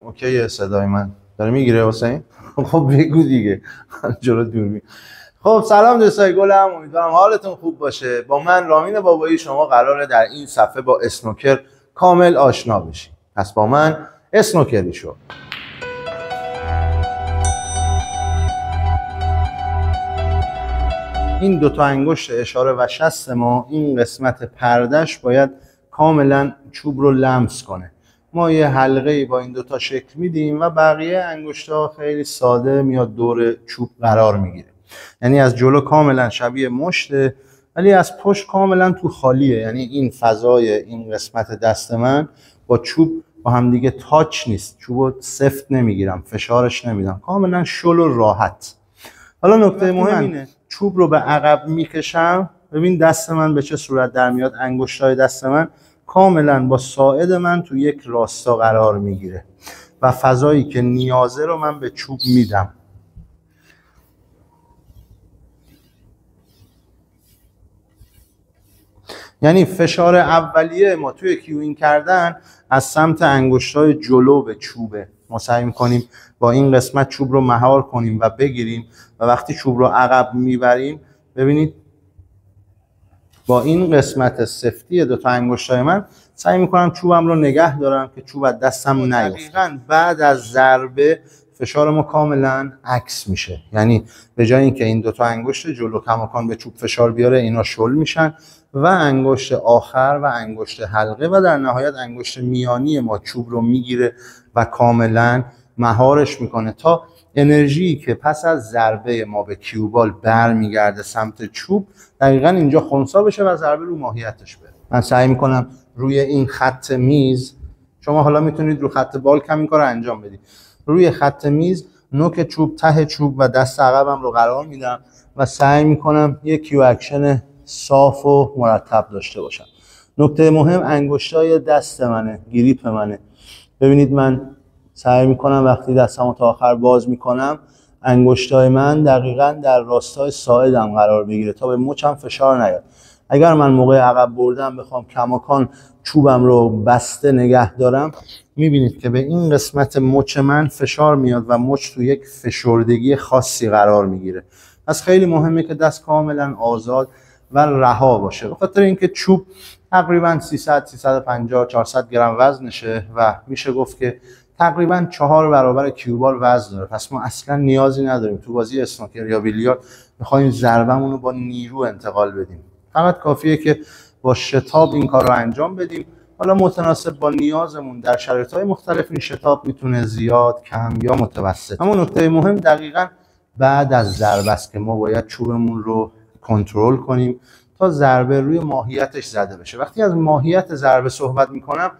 اوکی صدای من داره میگیره حسین؟ خب بگو دیگه جلو دوربین. خب سلام دوستای گلم، امیدوارم حالتون خوب باشه. با من رامین بابایی شما قراره در این صفحه با اسنوکر کامل آشنا بشید. پس با من اسنوکری شو. این دوتا انگشت اشاره و شست ما، این قسمت پردش باید کاملا چوب رو لمس کنه. ما یه حلقه با این دوتا شکل میدیم و بقیه انگشت‌ها خیلی ساده میاد دور چوب قرار میگیره. یعنی از جلو کاملا شبیه مشته ولی از پشت کاملا تو خالیه. یعنی این فضای این قسمت دست من با چوب با هم دیگه تاچ نیست. چوبو سفت نمیگیرم، فشارش نمیدم، کاملا شل و راحت. حالا نکته مهم اینه چوب رو به عقب میکشم، ببین دست من به چه صورت در میاد. انگشتای دست من کاملا با ساعد من تو یک راستا قرار میگیره و فضایی که نیازه رو من به چوب میدم. یعنی فشار اولیه ما توی کیوینگ کردن از سمت انگشتای جلو به چوبه. ما سعی می‌کنیم با این قسمت چوب رو مهار کنیم و بگیریم و وقتی چوب رو عقب میبریم ببینید با این قسمت سفتی دوتا انگشتای من سعی می‌کنم چوبم رو نگه دارم که چوب از دستم نیفته. دقیقاً بعد از ضربه فشار ما کاملا عکس میشه. یعنی به جای اینکه این دوتا انگشت جلو کماکان به چوب فشار بیاره، اینا شل میشن و انگشت آخر و انگشت حلقه و در نهایت انگشت میانی ما چوب رو میگیره و کاملا مهارش میکنه تا انرژی که پس از ضربه ما به کیوبال برمیگرده سمت چوب دقیقاً اینجا خنثی بشه و ضربه رو ماهیتش بره. من سعی میکنم روی این خط میز، شما حالا میتونید رو خط بال کم این کار رو انجام بدید، روی خط میز نوک چوب، ته چوب و دست عقبم رو قرار میدم و سعی میکنم یک کیو اکشن صاف و مرتب داشته باشم. نکته مهم انگشتای دست منه، گریپ منه. ببینید من سعی میکنم وقتی دستمو تا آخر باز میکنم انگشتای من دقیقاً در راستای ساعدم قرار بگیره تا به مچم فشار نیاد. اگر من موقع عقب بردم بخوام کماکان چوبم رو بسته نگه دارم، میبینید که به این قسمت مچ من فشار میاد و مچ تو یک فشردگی خاصی قرار میگیره. پس خیلی مهمه که دست کاملا آزاد و رها باشه، به خاطر اینکه چوب تقریبا 300 350 400 گرم وزنشه و میشه گفت که تقریبا 4 برابر کیوبال وزن داره. پس ما اصلا نیازی نداریم تو بازی اسنوکر یا بیلیارد بخوایم ضربمون رو با نیرو انتقال بدیم. فقط کافیه که با شتاب این کار رو انجام بدیم. حالا متناسب با نیازمون در شرایط‌های مختلف این شتاب میتونه زیاد، کم یا متوسط. اما نکته مهم دقیقاً بعد از ضربه است که ما باید چوبمون رو کنترل کنیم تا ضربه روی ماهیتش زده بشه. وقتی از ماهیت ضربه صحبت میکنم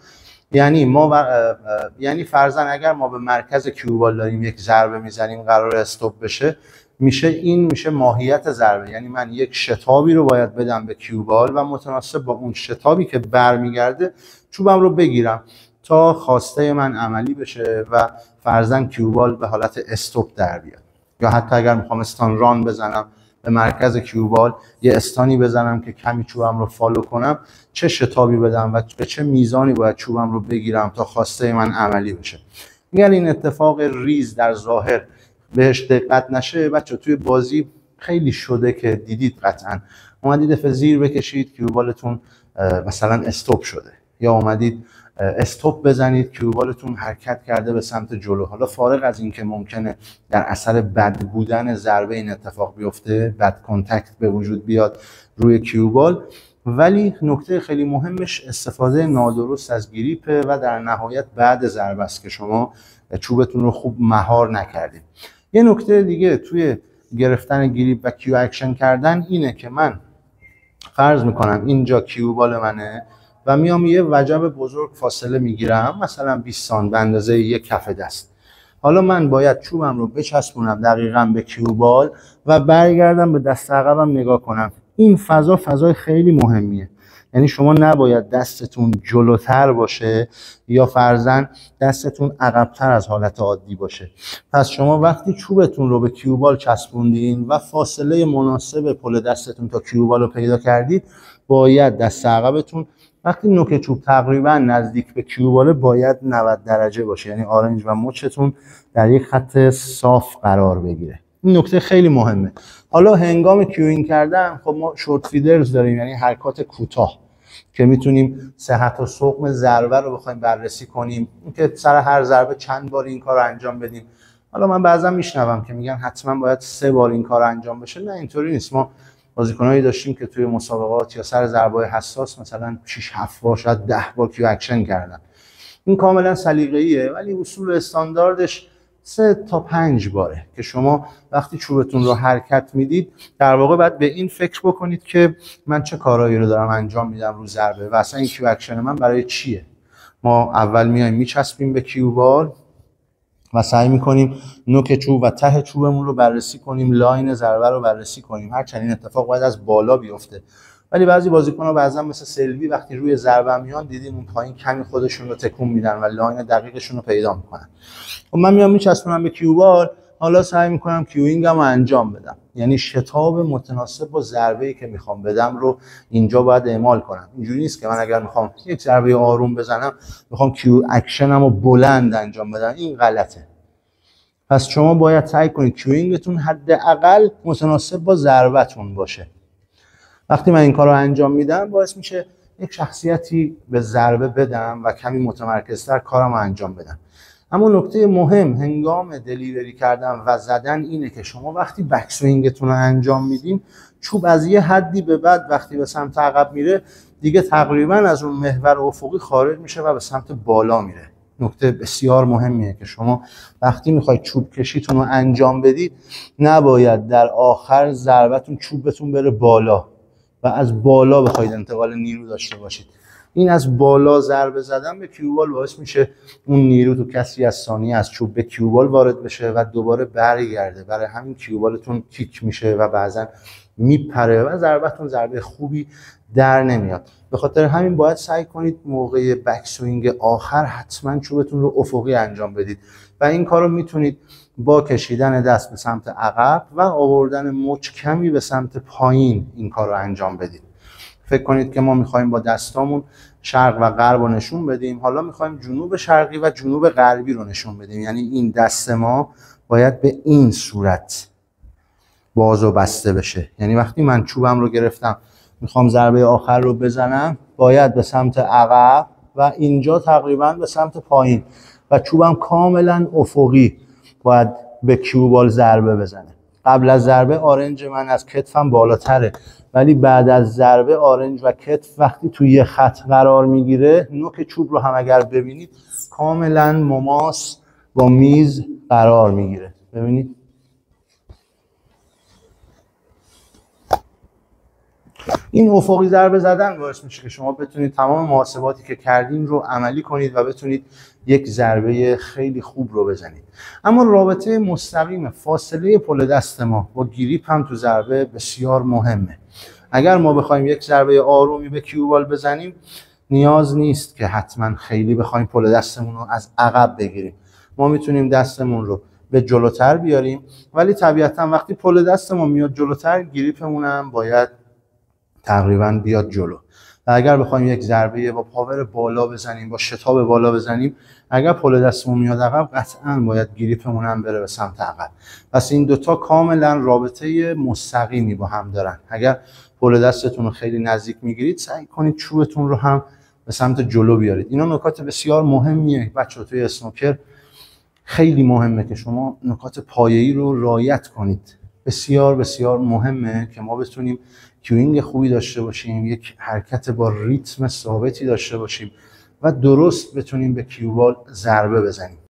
یعنی فرضاً اگر ما به مرکز کیوبال داریم یک ضربه میزنیم قرار استاپ بشه، میشه ماهیت ضربه. یعنی من یک شتابی رو باید بدم به کیوبال و متناسب با اون شتابی که برمیگرده چوبم رو بگیرم تا خواسته من عملی بشه و فرضاً کیوبال به حالت استاپ در بیاد. یا حتی اگر میخوام استان ران بزنم به مرکز کیوبال، یه استانی بزنم که کمی چوبم رو فالو کنم، چه شتابی بدم و به چه میزانی باید چوبم رو بگیرم تا خواسته من عملی بشه. اگر این اتفاق ریز در ظاهر بهش دقت نشه، بچه توی بازی خیلی شده که دیدید قطعا اومدید دفعه زیر بکشید کیوبالتون مثلا استاپ شده، یا اومدید استاپ بزنید کیوبالتون حرکت کرده به سمت جلو. حالا فارغ از این که ممکنه در اثر بد بودن ضربه این اتفاق بیفته، بد کانتکت به وجود بیاد روی کیوبال، ولی نکته خیلی مهمش استفاده نادرست از گریپه و در نهایت بعد ضربه است که شما چوبتون رو خوب مهار نکردید. یه نکته دیگه توی گرفتن گریپ و کیو اکشن کردن اینه که من فرض میکنم اینجا کیوبال منه و میام یه وجب بزرگ فاصله میگیرم، مثلا 20 سانت به اندازه یک کف دست. حالا من باید چوبم رو بچسبونم دقیقاً به کیوبال و برگردم به دست عقبم نگاه کنم. این فضای خیلی مهمیه. یعنی شما نباید دستتون جلوتر باشه یا فرضاً دستتون عقبتر از حالت عادی باشه. پس شما وقتی چوبتون رو به کیوبال چسبوندین و فاصله مناسب پل دستتون تا کیوبال رو پیدا کردید، باید دست عقبتون وقتی نوک چوب تقریبا نزدیک به کیو باله باید 90 درجه باشه، یعنی آرنج و مچتون در یک خط صاف قرار بگیره. این نکته خیلی مهمه. حالا هنگام کیوینگ کردن خب ما شورت فیدرز داریم، یعنی حرکات کوتاه که میتونیم صحت و سقم ضربه رو بخوایم بررسی کنیم، اینکه سر هر ضربه چند بار این کار رو انجام بدیم. حالا من بعضا میشنوم که میگن حتما باید 3 بار این کار انجام بشه. نه، اینطوری نیست. ما بازیکنایی داشتیم که توی مسابقات یا سر ضربه‌های حساس مثلا 6 7 بار شاید 10 بار کیو اکشن کردن. این کاملا سلیقه‌ایه، ولی اصول استانداردش 3 تا 5 باره که شما وقتی چوبتون رو حرکت میدید در واقع باید به این فکر بکنید که من چه کارهایی رو دارم انجام میدم رو ضربه و اصلا این کیو اکشن من برای چیه. ما اول میایم میچسبیم به کیو بال و سعی میکنیم نوک چوب و ته چوبمون رو بررسی کنیم، لاین ضربه رو بررسی کنیم. هرچند این اتفاق باید از بالا بیفته، ولی بعضی بازیکن‌ها بعضا مثل سلوی وقتی روی ضربه میان دیدیم اون پایین کمی خودشون رو تکون میدن و لاین دقیقشون رو پیدا میکنن. خب من میام میچسبونم به کیو بال، حالا سعی میکنم کیوینگم رو انجام بدم، یعنی شتاب متناسب با ضربه‌ای که میخوام بدم رو اینجا باید اعمال کنم. اینجوری نیست که من اگر میخوام یک ضربه آروم بزنم میخوام کیو اکشنم رو بلند انجام بدم. این غلطه. پس شما باید سعی کنید کیوینگتون حداقل متناسب با ضربتون باشه. وقتی من این کار رو انجام میدم باعث میشه یک شخصیتی به ضربه بدم و کمی متمرکزتر کارم رو انجام بدم. اما نکته مهم هنگام دلیوری کردن و زدن اینه که شما وقتی بک سوینگتون رو انجام میدین، چوب از یه حدی به بعد وقتی به سمت عقب میره دیگه تقریبا از اون محور افقی خارج میشه و به سمت بالا میره. نکته بسیار مهمیه که شما وقتی میخواید چوب کشیتون رو انجام بدید نباید در آخر ضربتون چوبتون بره بالا و از بالا بخواید انتقال نیرو داشته باشید. این از بالا ضربه زدن به کیوبال باعث میشه اون نیرو تو کسری از ثانیه از چوب به کیوبال وارد بشه و دوباره برگرده. برای همین کیوبالتون کیک میشه و بعضا میپره و ضربتون ضربه خوبی در نمیاد. به خاطر همین باید سعی کنید موقع بک سوینگ آخر حتما چوبتون رو افقی انجام بدید و این کار رو میتونید با کشیدن دست به سمت عقب و آوردن مچ کمی به سمت پایین این کار رو انجام بدید. فکر کنید که ما میخوایم با دستامون شرق و غرب رو نشون بدیم، حالا میخوایم جنوب شرقی و جنوب غربی رو نشون بدیم، یعنی این دست ما باید به این صورت باز و بسته بشه. یعنی وقتی من چوبم رو گرفتم میخوام ضربه آخر رو بزنم باید به سمت عقب و اینجا تقریبا به سمت پایین و چوبم کاملا افقی باید به کیوبال ضربه بزنه. قبل از ضربه آرنج من از کتفم بالاتره، ولی بعد از ضربه آرنج و کتف وقتی توی یه خط قرار میگیره نوک چوب رو هم اگر ببینید کاملا مماس با میز قرار میگیره. ببینید این افقی ضربه زدن باعث میشه که شما بتونید تمام محاسباتی که کردین رو عملی کنید و بتونید یک ضربه خیلی خوب رو بزنید. اما رابطه مستقیم فاصله پل دست ما با گریپ هم تو ضربه بسیار مهمه. اگر ما بخوایم یک ضربه آرومی به کیوبال بزنیم نیاز نیست که حتما خیلی بخوایم پل دستمون رو از عقب بگیریم. ما میتونیم دستمون رو به جلوتر بیاریم، ولی طبیعتا وقتی پل دستمون میاد جلوتر گریپمون هم باید تقریبا بیاد جلو. و اگر بخوایم یک ضربه با پاور بالا بزنیم، با شتاب بالا بزنیم، اگر پل دستمون میاد عقب قطعا باید گریپمون هم بره به سمت عقب. پس این دوتا کاملا رابطه مستقیمی با هم دارن. اگر پل دستتون رو خیلی نزدیک میگیرید سعی کنید چوبتون رو هم به سمت جلو بیارید. اینا نکات بسیار مهمیه بچه‌ها توی اسنوکر. خیلی مهمه که شما نکات پایه‌ای رو رعایت کنید. بسیار بسیار مهمه که ما بتونیم کیوینگ خوبی داشته باشیم، یک حرکت با ریتم ثابتی داشته باشیم و درست بتونیم به کیوبال ضربه بزنیم.